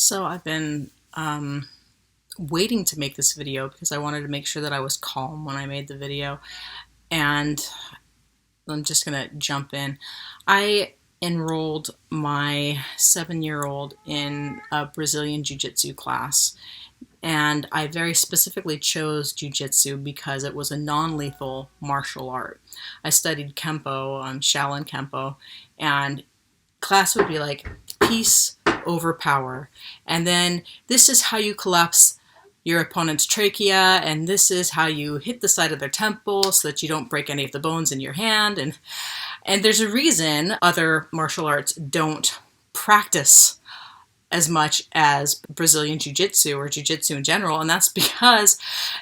So I've been waiting to make this video because I wanted to make sure that I was calm when I made the video. And I'm just going to jump in. I enrolled my 7-year-old in a Brazilian Jiu Jitsu class. And I very specifically chose Jiu Jitsu because it was a non-lethal martial art. I studied Kempo, Shaolin Kempo, and class would be like peace over power. And then this is how you collapse your opponent's trachea, and this is how you hit the side of their temple so that you don't break any of the bones in your hand. And there's a reason other martial arts don't practice as much as Brazilian Jiu-Jitsu or Jiu-Jitsu in general, and that's because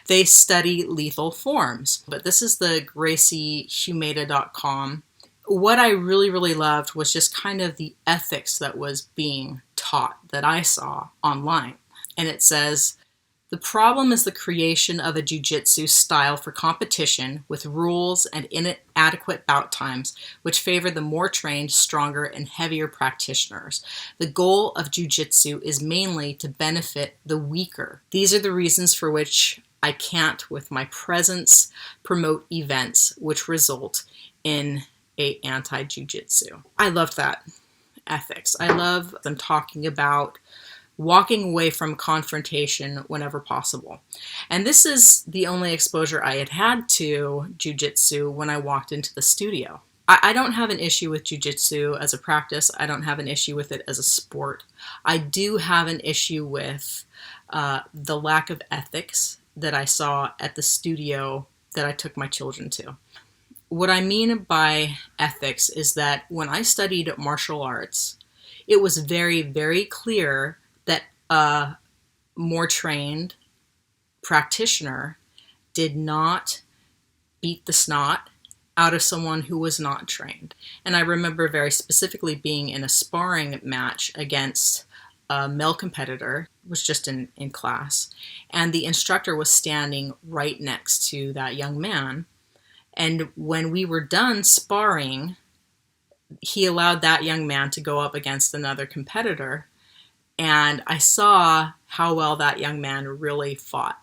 they study lethal forms. But this is the GracieBJJ.com. What I really loved was just kind of the ethics that was being taught that I saw online. And it says, the problem is the creation of a jiu-jitsu style for competition with rules and inadequate bout times, which favor the more trained, stronger, and heavier practitioners. The goal of jiu-jitsu is mainly to benefit the weaker. These are the reasons for which I can't, with my presence, promote events which result in a anti-jiu-jitsu. I love that ethics. I love them talking about walking away from confrontation whenever possible. And this is the only exposure I had had to jiu-jitsu when I walked into the studio. I don't have an issue with jiu-jitsu as a practice. I don't have an issue with it as a sport. I do have an issue with the lack of ethics that I saw at the studio that I took my children to. What I mean by ethics is that when I studied martial arts, it was very clear that a more trained practitioner did not beat the snot out of someone who was not trained. And I remember very specifically being in a sparring match against a male competitor, was just in class, and the instructor was standing right next to that young man. And when we were done sparring, he allowed that young man to go up against another competitor. And I saw how well that young man really fought.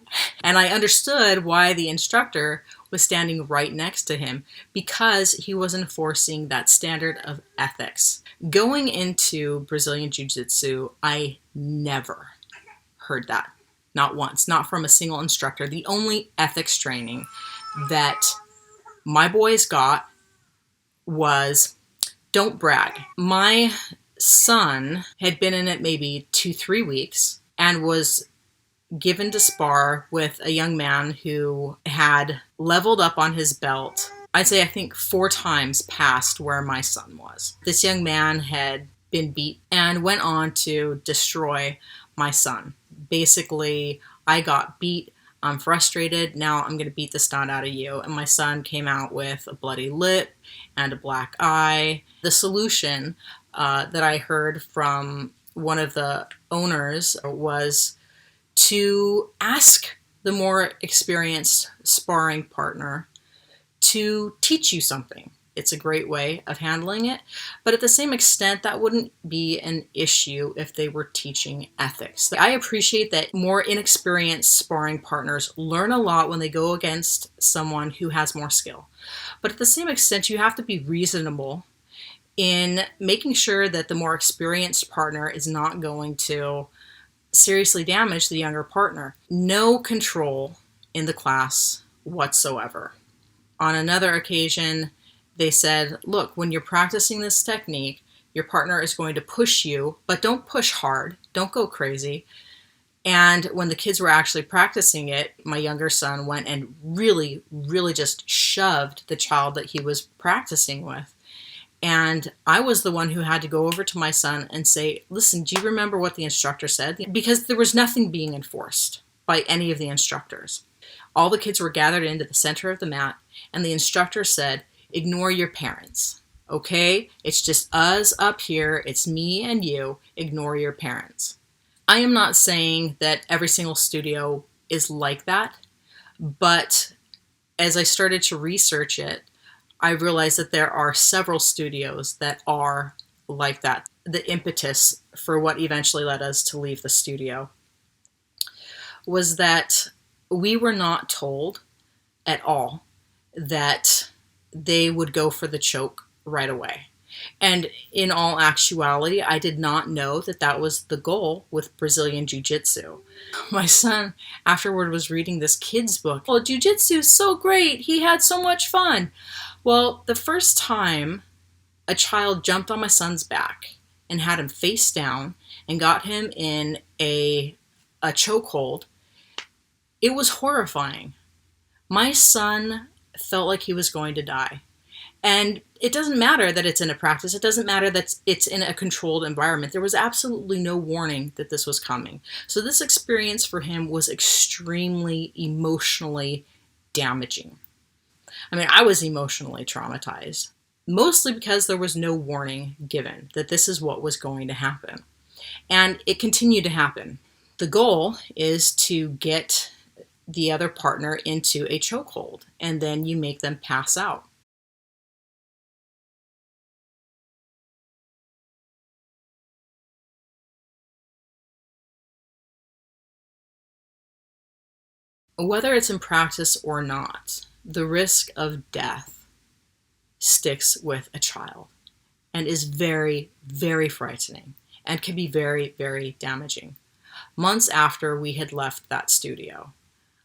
And I understood why the instructor was standing right next to him, because he was enforcing that standard of ethics. Going into Brazilian Jiu-Jitsu, I never heard that. Not once, not from a single instructor. The only ethics training that my boys got was don't brag. My son had been in it maybe 2-3 weeks and was given to spar with a young man who had leveled up on his belt, I'd say I think 4 times past where my son was. This young man had been beat and went on to destroy my son. Basically, I got beat, I'm frustrated, now I'm going to beat the snot out of you. And my son came out with a bloody lip and a black eye. The solution that I heard from one of the owners was to ask the more experienced sparring partner to teach you something. It's a great way of handling it, but at the same extent, that wouldn't be an issue if they were teaching ethics. I appreciate that more inexperienced sparring partners learn a lot when they go against someone who has more skill. But at the same extent, you have to be reasonable in making sure that the more experienced partner is not going to seriously damage the younger partner. No control in the class whatsoever. On another occasion, they said, look, when you're practicing this technique, your partner is going to push you, but don't push hard. Don't go crazy. And when the kids were actually practicing it, my younger son went and really just shoved the child that he was practicing with. And I was the one who had to go over to my son and say, listen, do you remember what the instructor said? Because there was nothing being enforced by any of the instructors. All the kids were gathered into the center of the mat, and the instructor said, ignore your parents, okay? It's just us up here. It's me and you. Ignore your parents. I am not saying that every single studio is like that, but as I started to research it, I realized that there are several studios that are like that. The impetus for what eventually led us to leave the studio was that we were not told at all that they would go for the choke right away. And in all actuality, I did not know that that was the goal with Brazilian Jiu Jitsu. My son afterward was reading this kid's book. Oh, Jiu Jitsu is so great. He had so much fun. Well, the first time a child jumped on my son's back and had him face down and got him in a chokehold, it was horrifying. My son felt like he was going to die. And it doesn't matter that it's in a practice. It doesn't matter that it's in a controlled environment. There was absolutely no warning that this was coming. So this experience for him was extremely emotionally damaging. I mean, I was emotionally traumatized, mostly because there was no warning given that this is what was going to happen. And it continued to happen. The goal is to get the other partner into a chokehold, and then you make them pass out. Whether it's in practice or not, the risk of death sticks with a child and is very, very frightening and can be very, very damaging. Months after we had left that studio,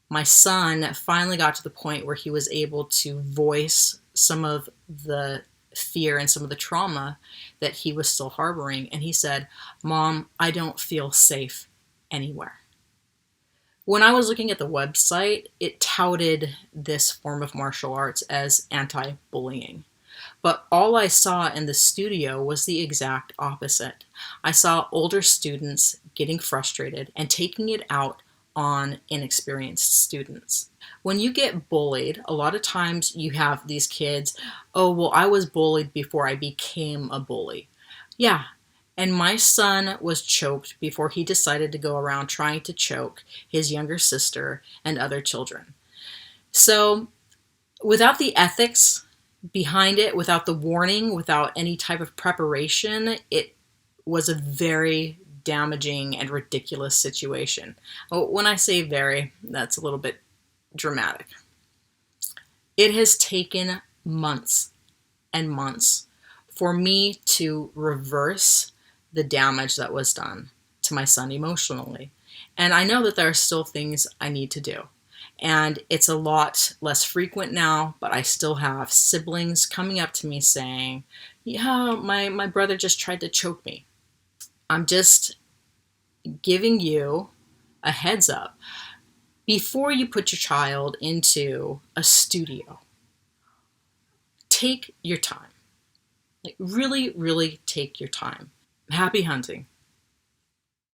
my son finally got to the point where he was able to voice some of the fear and some of the trauma that he was still harboring. And he said, "Mom, I don't feel safe anywhere." When I was looking at the website, it touted this form of martial arts as anti-bullying. But all I saw in the studio was the exact opposite. I saw older students getting frustrated and taking it out on inexperienced students. When you get bullied, a lot of times you have these kids, "Oh, well, I was bullied before I became a bully." Yeah, and my son was choked before he decided to go around trying to choke his younger sister and other children. So without the ethics behind it, without the warning, without any type of preparation, it was a very damaging and ridiculous situation. When I say very, that's a little bit dramatic. It has taken months and months for me to reverse the damage that was done to my son emotionally. And I know that there are still things I need to do. And it's a lot less frequent now, but I still have siblings coming up to me saying, "Yeah, my brother just tried to choke me." I'm just giving you a heads up. Before you put your child into a studio, take your time. Like, really, really take your time. Happy hunting.